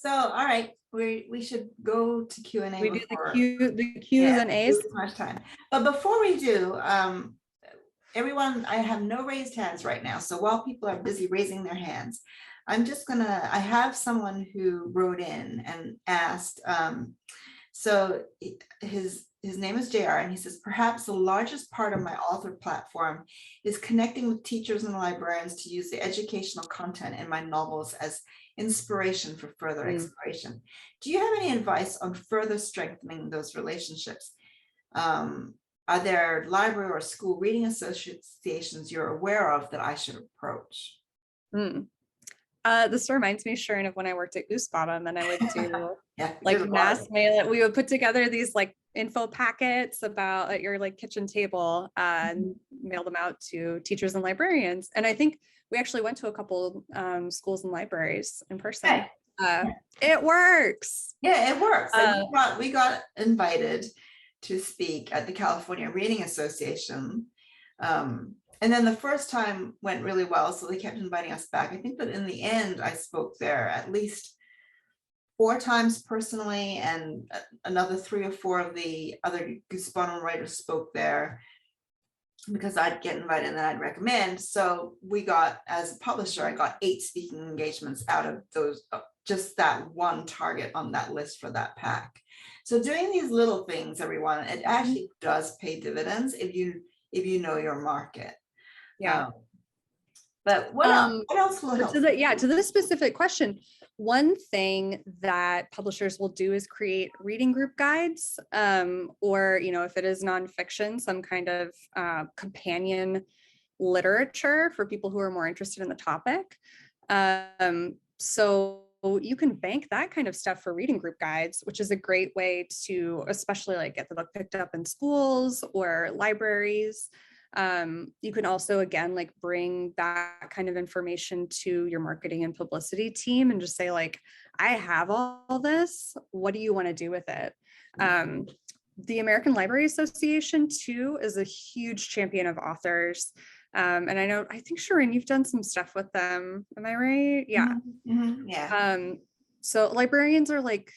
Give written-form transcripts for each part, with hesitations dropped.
So, all right, we should go to Q&A We do before, the Q's and A's. too much time. But before we do, everyone, I have no raised hands right now. So while people are busy raising their hands, I have someone who wrote in and asked, so his name is JR, and he says, perhaps the largest part of my author platform is connecting with teachers and librarians to use the educational content in my novels as inspiration for further exploration. Do you have any advice on further strengthening those relationships? Are there library or school reading associations you're aware of that I should approach? This reminds me, Sharon, of when I worked at Goose Bottom, and I would do like mass mail. We would put together these like info packets about at your like kitchen table and mail them out to teachers and librarians. And I think we actually went to a couple schools and libraries in person. It works. Yeah, it works. And we got invited to speak at the California Reading Association. And then the first time went really well, so they kept inviting us back. I think that in the end, I spoke there at least 4 times personally, and another 3 or 4 of the other Goose Bottom writers spoke there because I'd get invited and then I'd recommend. So we got, as a publisher, I got 8 speaking engagements out of those, just that one target on that list for that pack. So doing these little things, everyone, it actually does pay dividends if you know your market. Yeah. But what else will help? To this specific question, one thing that publishers will do is create reading group guides, or, if it is nonfiction, some kind of companion literature for people who are more interested in the topic. So you can bank that kind of stuff for reading group guides, which is a great way to, especially like get the book picked up in schools or libraries. You can also, again, like bring that kind of information to your marketing and publicity team and just say like, I have all this, what do you want to do with it? The American Library Association too is a huge champion of authors. And I think Sharon, you've done some stuff with them. Am I right? Yeah. Yeah. So librarians are like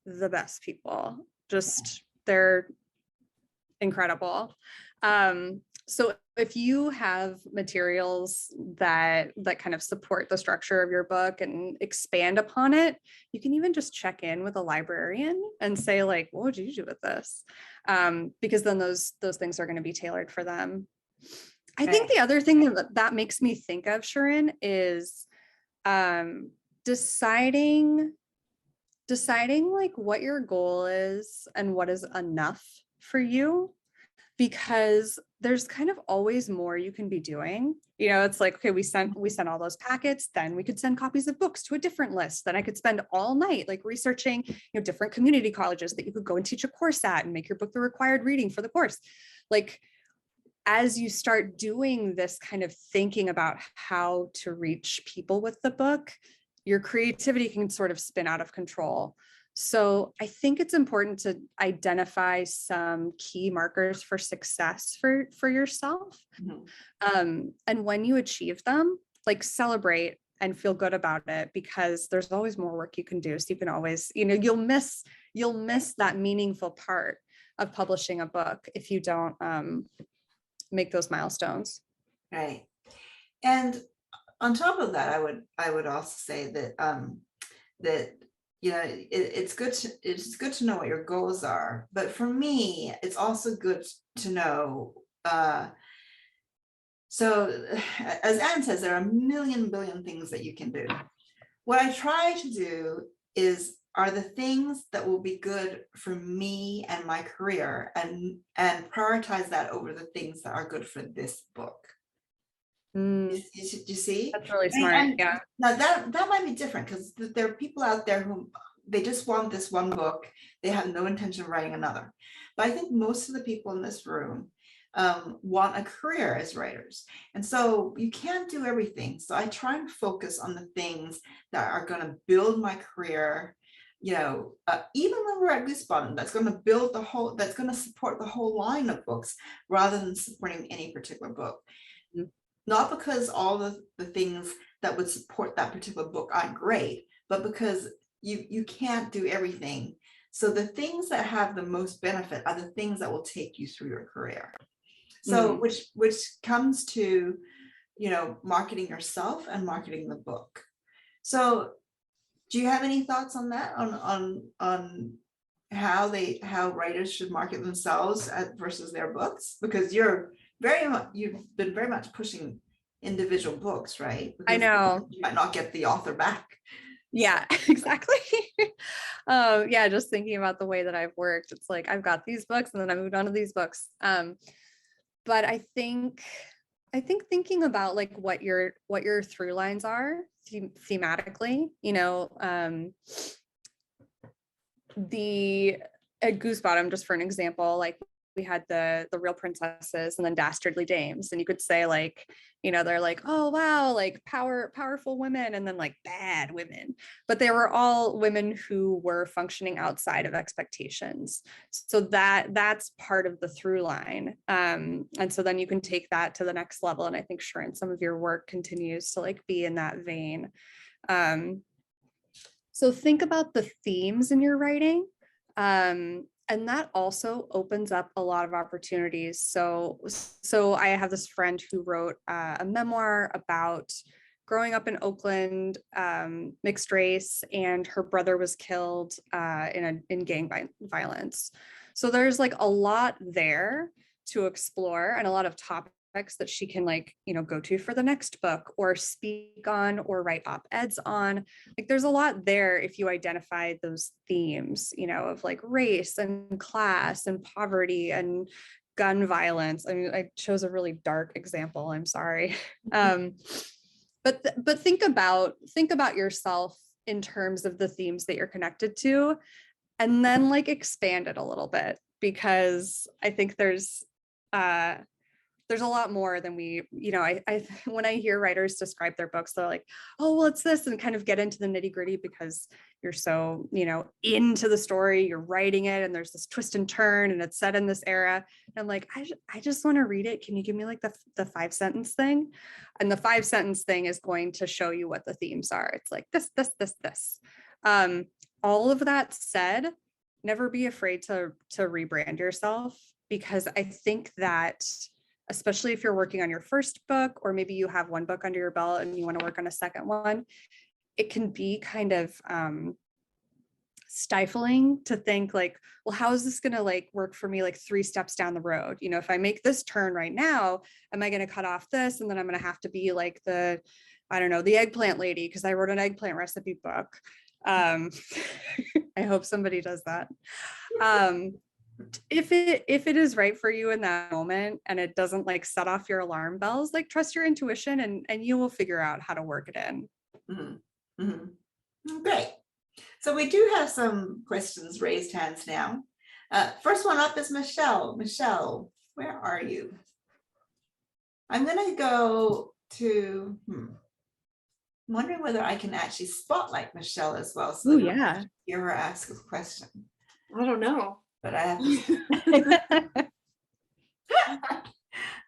the best people, just they're incredible. So if you have materials that kind of support the structure of your book and expand upon it, you can even just check in with a librarian and say like, what would you do with this? Because then those things are going to be tailored for them. I think the other thing that makes me think of, Sharon, is deciding like what your goal is and what is enough for you, because there's kind of always more you can be doing. It's like, okay, we sent all those packets, then we could send copies of books to a different list. Then I could spend all night like researching, different community colleges that you could go and teach a course at and make your book the required reading for the course. Like, as you start doing this kind of thinking about how to reach people with the book, your creativity can sort of spin out of control. So I think it's important to identify some key markers for success for yourself. And when you achieve them, like celebrate and feel good about it, because there's always more work you can do. So you can always, you'll miss that meaningful part of publishing a book if you don't make those milestones. Right. And on top of that, I would also say that it's good to know what your goals are, but for me, it's also good to know. So as Anne says, there are a billion things that you can do. What I try to do are the things that will be good for me and my career, and prioritize that over the things that are good for this book. You see? That's really smart. Yeah. Now that might be different, because there are people out there who they just want this one book. They have no intention of writing another. But I think most of the people in this room want a career as writers. And so you can't do everything. So I try and focus on the things that are going to build my career. Even when we're at Goose Bottom, that's going to support the whole line of books rather than supporting any particular book. Not because all the things that would support that particular book aren't great, but because you can't do everything. So the things that have the most benefit are the things that will take you through your career. So which comes to, marketing yourself and marketing the book. So do you have any thoughts on that, on how writers should market themselves versus their books? Because you've been very much pushing individual books, right? I Because know. you might not get the author back. Yeah, exactly. Yeah, just thinking about the way that I've worked, it's like I've got these books and then I moved on to these books. But I think thinking about like what your through lines are thematically, the at Goosebottom, just for an example, like we had the real princesses and then dastardly dames, and you could say like, they're like, oh wow, like powerful women, and then like bad women, but they were all women who were functioning outside of expectations. So that's part of the through line, and so then you can take that to the next level, and I think Sharon, some of your work continues to like be in that vein. So think about the themes in your writing. And that also opens up a lot of opportunities. So I have this friend who wrote a memoir about growing up in Oakland, mixed race, and her brother was killed in gang violence. So there's like a lot there to explore and a lot of topics that she can go to for the next book or speak on or write op-eds on. Like there's a lot there if you identify those themes, of like race and class and poverty and gun violence. I mean, I chose a really dark example, I'm sorry. But think about yourself in terms of the themes that you're connected to, and then like expand it a little bit, because I think there's a lot more than we, I when I hear writers describe their books, they're like, oh, well, it's this, and kind of get into the nitty gritty because you're so, into the story, you're writing it, and there's this twist and turn, and it's set in this era. And I'm like, I just want to read it. Can you give me like the 5-sentence thing? And the 5-sentence thing is going to show you what the themes are. It's like this. All of that said, never be afraid to rebrand yourself, because I think that, especially if you're working on your first book, or maybe you have one book under your belt and you want to work on a second one, it can be kind of stifling to think like, well, how is this going to like work for me like 3 steps down the road? If I make this turn right now, am I going to cut off this? And then I'm going to have to be like the eggplant lady, because I wrote an eggplant recipe book. I hope somebody does that. If it is right for you in that moment and it doesn't like set off your alarm bells, like trust your intuition and you will figure out how to work it in. Mm-hmm. Mm-hmm. Great. So we do have some questions, raised hands now. First one up is Michelle. Michelle, where are you? I'm going to go to, I'm wondering whether I can actually spotlight Michelle as well. So yeah. Hear her ask a question. I don't know. But I have to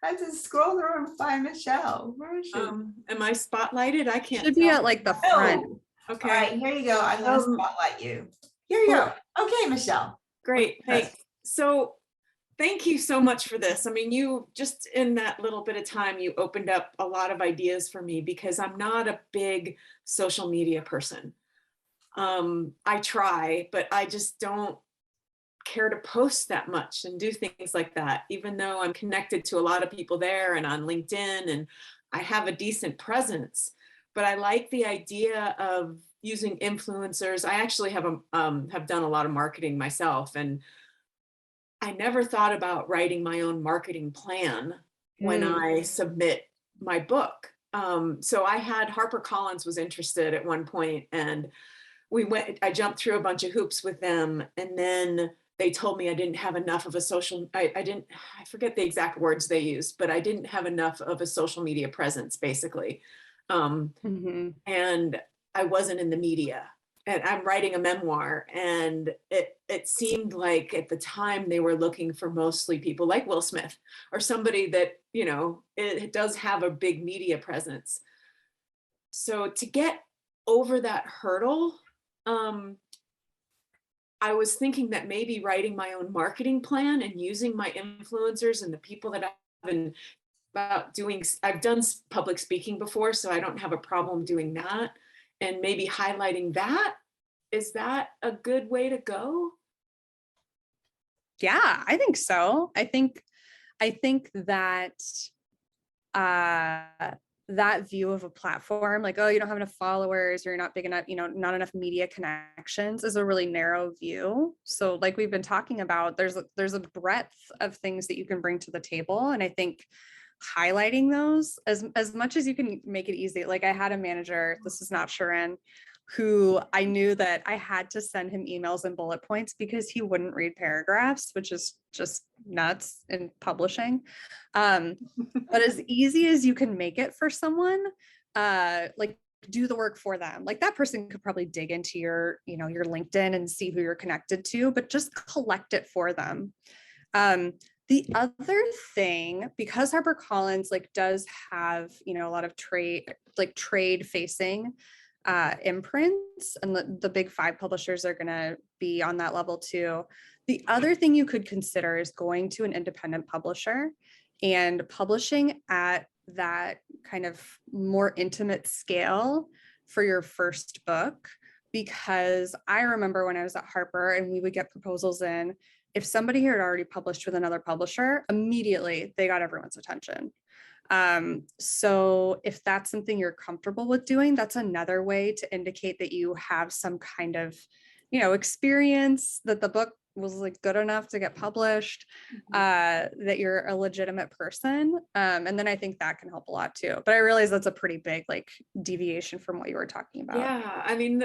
I have to scroll through and find Michelle. Where is she? Am I spotlighted? I can't. Should be at like the front. Oh, Okay. all right, here you go. I'm going to spotlight you. Here you go. Okay, Michelle. Great. Thanks. So thank you so much for this. I mean, you just in that little bit of time, you opened up a lot of ideas for me, because I'm not a big social media person. I try, but I just don't care to post that much and do things like that, even though I'm connected to a lot of people there and on LinkedIn, and I have a decent presence. But I like the idea of using influencers. I actually have done a lot of marketing myself, and I never thought about writing my own marketing plan when I submit my book. So I had HarperCollins was interested at one point, and I jumped through a bunch of hoops with them, and then they told me I didn't have enough of a I forget the exact words they used, but I didn't have enough of a social media presence, basically. And I wasn't in the media, and I'm writing a memoir, and it seemed like at the time they were looking for mostly people like Will Smith or somebody that, it does have a big media presence. So to get over that hurdle, I was thinking that maybe writing my own marketing plan and using my influencers and the people that I've been about doing, I've done public speaking before, so I don't have a problem doing that. And maybe highlighting that. Is that a good way to go? Yeah, I think so. I think that that view of a platform, like, oh, you don't have enough followers, or you're not big enough, not enough media connections, is a really narrow view. So like we've been talking about, there's a breadth of things that you can bring to the table. And I think highlighting those as much as you can make it easy. Like I had a manager, this is not Sharon, who I knew that I had to send him emails and bullet points because he wouldn't read paragraphs, which is just nuts in publishing. But as easy as you can make it for someone, like do the work for them. Like that person could probably dig into your, your LinkedIn and see who you're connected to, but just collect it for them. The other thing, because HarperCollins does have, a lot of trade facing imprints, and the big 5 publishers are going to be on that level too. The other thing you could consider is going to an independent publisher and publishing at that kind of more intimate scale for your first book. Because I remember when I was at Harper and we would get proposals in, if somebody here had already published with another publisher, immediately they got everyone's attention. So if that's something you're comfortable with doing, that's another way to indicate that you have some kind of, experience, that the book was good enough to get published, that you're a legitimate person. And then I think that can help a lot too. But I realize that's a pretty big deviation from what you were talking about. Yeah, I mean,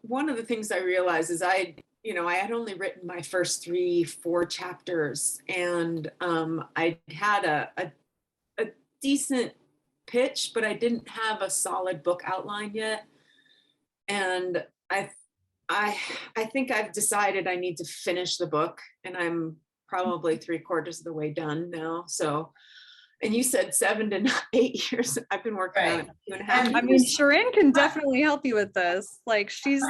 one of the things I realized is I had only written my first 3-4 chapters, and I had a decent pitch, but I didn't have a solid book outline yet. And I think I've decided I need to finish the book, and I'm probably 3/4 of the way done now. So, and you said 7 to 8 years. I've been working on it 2.5 years. I mean, Sharon can definitely help you with this. She's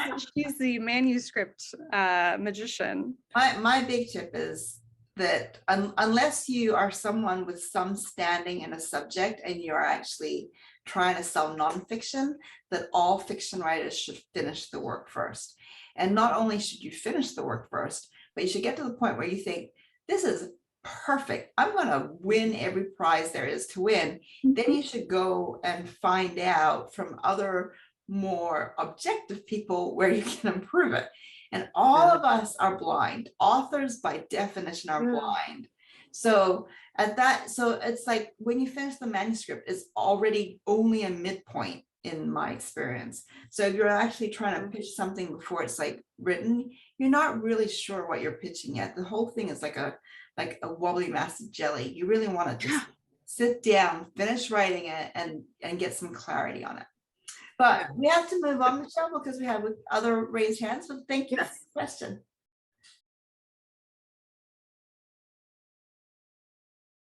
the manuscript magician. My big tip is that unless you are someone with some standing in a subject and you're actually trying to sell nonfiction, that all fiction writers should finish the work first. And not only should you finish the work first, but you should get to the point where you think, this is perfect, I'm going to win every prize there is to win. Then you should go and find out from other more objective people where you can improve it. And all of us are blind. Authors by definition are blind. So it's like when you finish the manuscript, it's already only a midpoint in my experience. So if you're actually trying to pitch something before it's written, you're not really sure what you're pitching yet. The whole thing is like a wobbly mass of jelly. You really want to just sit down, finish writing it, and get some clarity on it. But we have to move on, Michelle, because we have other raised hands. But thank you for the question.